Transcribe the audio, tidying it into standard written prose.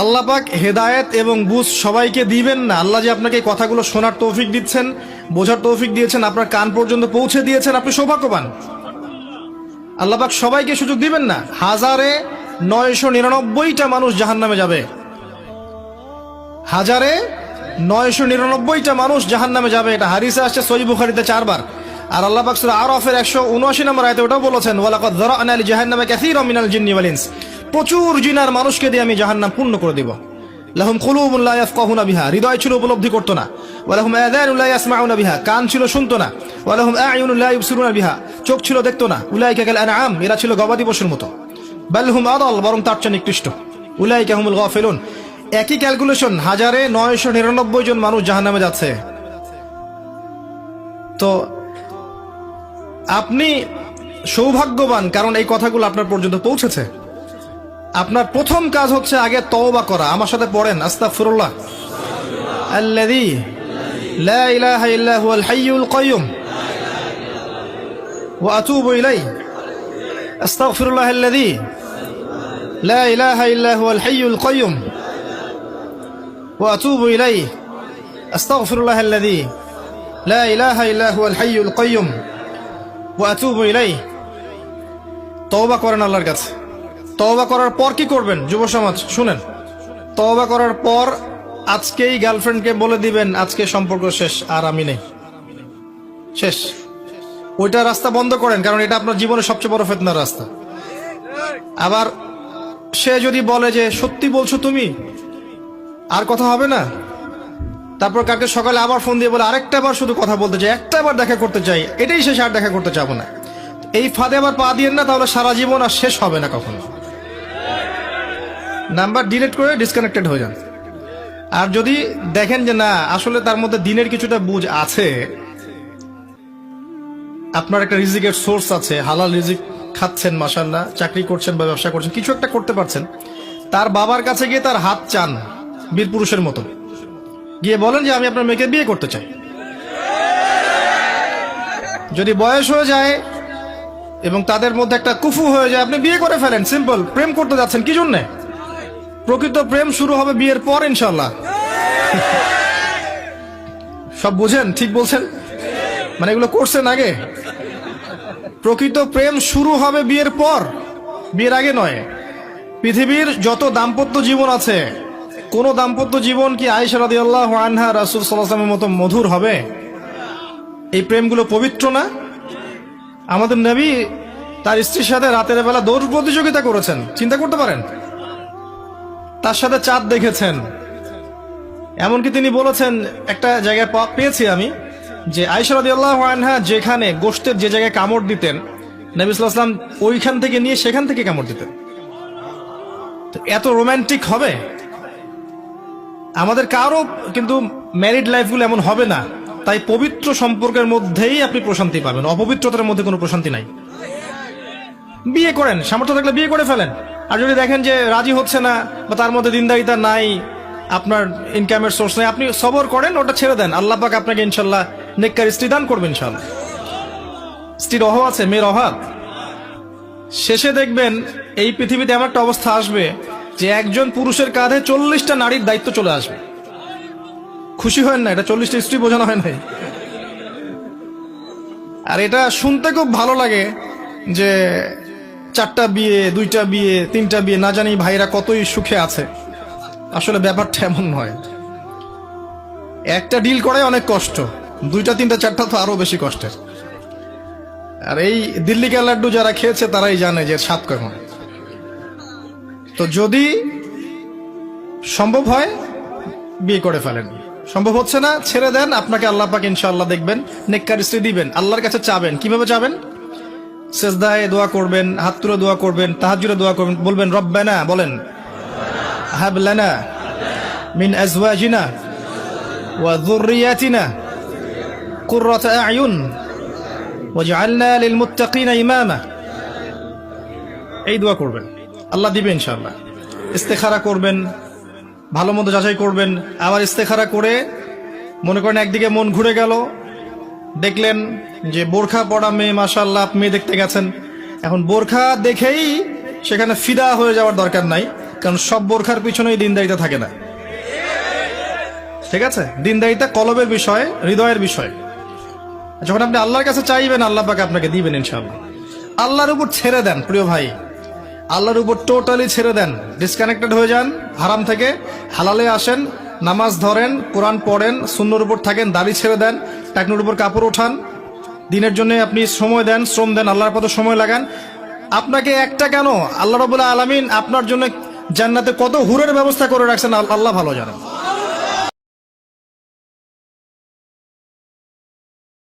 আল্লাহ পাক হেদায়েত এবং বুঝ সবাইকে দিবেন না। আল্লাহ যে আপনাকে এই কথাগুলো শোনার তৌফিক দিচ্ছেন, বোঝার তৌফিক দিয়েছেন, আপনার কান পর্যন্ত পৌঁছে দিয়েছেন, আপনি সৌভাগ্যবান। আল্লাহ পাক সবাইকে সুযোগ দিবেন না। 1999টা মানুষ জাহান্নামে যাবে, 1999টা মানুষ জাহান্নামে যাবে। এটা হাদিসে আসছে সহিহ বুখারীতে 4 বার। আর আল্লাহ পাক সূরা আরাফের 179 নম্বর আয়াতে ওটাও বলেছেন, ওয়ালাকাদ যারা'না লিজাহান্নামা কাসীরাম মিনাল জিন্নি ওয়াল ইনস। প্রচুর জিন আর মানুষকে দিয়ে আমি জাহান্নাম পূর্ণ করে দেব। লাহুম কুলুবুন লা ইয়াফকাহুনা বিহা, হৃদয় ছিল উপলব্ধি করতো না। ওয়া লাহুম আযানুন লা ইয়াসমাউনা বিহা, কান ছিল শুনতো না। ওয়া লাহুম আ'য়ুনুন লা ইবসিরুনা বিহা, চোখ ছিল দেখতো না। উলাইকা কাল আনআম, এরা ছিল গবাদি পশুর মতো। বাল হুম আদাল, বরং তার চেয়ে নিকৃষ্ট। উলাইকা হুমুল গাফিলুন। একই ক্যালকুলেশন, 1999 জন মানুষ জাহান্নামে যাচ্ছে। তো আপনি সৌভাগ্যবান, কারণ এই কথাগুলো আপনার পর্যন্ত পৌঁছেছে। আপনার প্রথম কাজ হচ্ছে আগে তওবা করা। আমার সাথে পড়েন, আস্তাগফিরুল্লাহ আল্লাযী লা ইলাহা ইল্লা হুয়াল হাইয়ুল কাইয়্যুম ওয়া আতুবু ইলাইহি। আস্তাগফিরুল্লাহ আল্লাযী লা ইলাহা ইল্লা হুয়াল হাইয়ুল কাইয়্যুম ওয়া আতুবু ইলাইহি। আস্তাগফিরুল্লাহ আল্লাযী লা ইলাহা ইল্লা হুয়াল হাইয়ুল কাইয়্যুম ওয়া আতুবু ইলাইহি। তওবা করেন আল্লাহর কাছে। তওবা করার পর কি করবেন যুব সমাজ শুনেন? তওবা করার পর আজকেই গার্লফ্রেন্ডকে বলে দিবেন, আজকে সম্পর্ক শেষ, আর আমি নেই, শেষ। ওইটা রাস্তা বন্ধ করেন, কারণ এটা আপনার জীবনের সবচেয়ে বড় ফিতনার রাস্তা। আবার সে যদি বলে যে সত্যি বলছো তুমি, আর কথা হবে না, তারপর কালকে সকালে আবার ফোন দিয়ে বলে আরেকটা বার শুধু কথা বলতে চাই, একটা বার দেখা করতে চাই, এটাই শেষ, আর দেখা করতে চাবো না। এই ফাঁদে আবার পা দিয়েন না, তাহলে সারা জীবন আর শেষ হবে না কখনো। নাম্বার ডিলিট করে ডিসকানেক্টেড হয়ে যান। আর যদি দেখেন যে না, আসলে তার মধ্যে দিনের কিছুটা বুঝ আছে, আপনার একটা রিজিকের সোর্স আছে, হালাল রিজিক খাচ্ছেন, মাশাআল্লাহ, চাকরি করছেন বা ব্যবসা করছেন, কিছু একটা করতে পারছেন, তার বাবার কাছে গিয়ে তার হাত চান বীর পুরুষের মতো, গিয়ে বলেন যে আমি আপনার মেয়েকে বিয়ে করতে চাই। যদি বয়স হয়ে যায় এবং তাদের মধ্যে একটা কুফু হয়ে যায়, আপনি বিয়ে করে ফেলেন, সিম্পল। প্রেম করতে যাচ্ছেন কি জন্যে? প্রকৃত প্রেম শুরু হবে বিয়ের পর ইনশাল্লাহ। সব বুঝেন? ঠিক বলছেন? মানে এগুলো করছেন আগে? প্রকৃত প্রেম শুরু হবে বিয়ের পর, বিয়ের আগে নয়। পৃথিবীর যত দাম্পত্য জীবন আছে, কোন দাম্পত্য জীবন কি আয়েশা রাদিয়াল্লাহু আনহা রাসূল সাল্লাল্লাহু আলাইহি ওয়াসাল্লামের মতো মধুর হবে? এই প্রেমগুলো পবিত্র না? আমাদের নবী তার স্ত্রীর সাথে রাতের বেলা দৌড় প্রতিযোগিতা করেছেন, চিন্তা করতে পারেন। তার সাথে চাঁদ দেখেছেন। এমনকি তিনি বলেছেন, একটা জায়গায় পেয়েছি আমি, যে আয়েশা রাদিয়াল্লাহু আনহা যেখানে গোশতের যে জায়গায় কামড় দিতেন, নবী সাল্লাল্লাহু আলাইহি ওয়াসাল্লাম ওইখান থেকে নিয়ে সেখান থেকে কামড় দিতেন। তো এত রোমান্টিক হবে? আমাদের কারো কিন্তু ম্যারিড লাইফগুলো এমন হবে না। তাই পবিত্র সম্পর্কের মধ্যেই আপনি প্রশান্তি পাবেন, অপবিত্রতার মধ্যে কোনো প্রশান্তি নাই। বিয়ে করেন, সামর্থ্য থাকলে বিয়ে করে ফেলেন। আর যদি দেখেন যে রাজি হচ্ছে না বা তার মধ্যে দিনদারিতা নাই, আপনার ইনকামের সোর্স নাই, আপনি সবর করেন, ওটা ছেড়ে দেন। আল্লাহ পাক আপনাকে ইনশাল্লাহ নেককার স্ত্রী দান করবেন ইনশাল্লাহ। স্ত্রীর অভাব আছে, মেয়ের অভাব। শেষে দেখবেন এই পৃথিবীতে এমন একটা অবস্থা আসবে যে একজন পুরুষের কাঁধে 40টা নারীর দায়িত্ব চলে আসবে। খুশি হয় না? এটা 40টা স্ত্রী বোঝানো হয় নাই। আর এটা শুনতে খুব ভালো লাগে যে 4টা বিয়ে, 2টা বিয়ে, 3টা বিয়ে, না জানি ভাইরা কতই সুখে আছে। আসলে ব্যাপারটা এমন নয়। একটা ডিল করাই অনেক কষ্ট, 2টা 3টা 4টা তো আরো বেশি কষ্টের। আর এই দিল্লি কা লাড্ডু যারা খেয়েছে তারাই জানে যে স্বাদ কেমন। তো যদি সম্ভব হয় বিয়ে করে ফেলেন, সম্ভব হচ্ছে না ছেড়ে দেন। আপনাকে আল্লাহ পাক ইনশাআল্লাহ দেখবেন নেককার স্ত্রী দিবেন। আল্লাহর কাছে চাবেন, কিভাবে চাবেন? সেজদায় দোয়া করবেন, হাত তুলে দোয়া করবেন, তাহাজ্জুদে দোয়া করবেন, বলবেন রব্বানা, বলেন হাব লানা মিন আজওয়াজিনা ওয়া যুররিয়াতিনা কুররাতা আ'য়ুন ওয়াজআলনা লিল মুত্তাকিনা ইমামা। এই দোয়া করবেন, আল্লাহ দিবেন ইনশাআল্লাহ। ইস্তেখারা করবেন, ভালো মন্দ যাচাই করবেন। আবার ইস্তেখারা করে মনে করেন একদিকে মন ঘুরে গেল, দেখলেন যে বোরখা পরা মেয়ে, মাশাআল্লাহ, মেয়ে দেখতে গেছেন। এখন বোরখা দেখেই সেখানে ফিদা হয়ে যাওয়ার দরকার নাই, কারণ সব বোরখার পিছনেই দিনদারিতা থাকে না। ঠিক আছে, দিনদারিতা কলবের বিষয়, হৃদয়ের বিষয়। যখন আপনি আল্লাহর কাছে চাইবেন, আল্লাহ পাক আপনাকে দিবেন ইনশাআল্লাহ। আল্লাহর উপর ছেড়ে দেন প্রিয় ভাই, আল্লাহর উপর টোটালি ছেড়ে দেন, ডিসকানেক্টেড হয়ে যান হারাম থেকে, হালালে আসেন, নামাজ ধরেন, কোরআন পড়েন, সুন্নর উপর থাকেন, দাড়ি ছেড়ে দেন, টাকনুর উপর কাপড় ওঠান, দিনের জন্য আপনি সময় দেন, শ্রম দেন, আল্লাহর পথে সময় লাগান। আপনাকে একটা কেন, আল্লাহ রাব্বুল আলামিন আপনার জন্য জান্নাতে কত হুরের ব্যবস্থা করে রাখছেন আল্লাহ ভালো জানেন।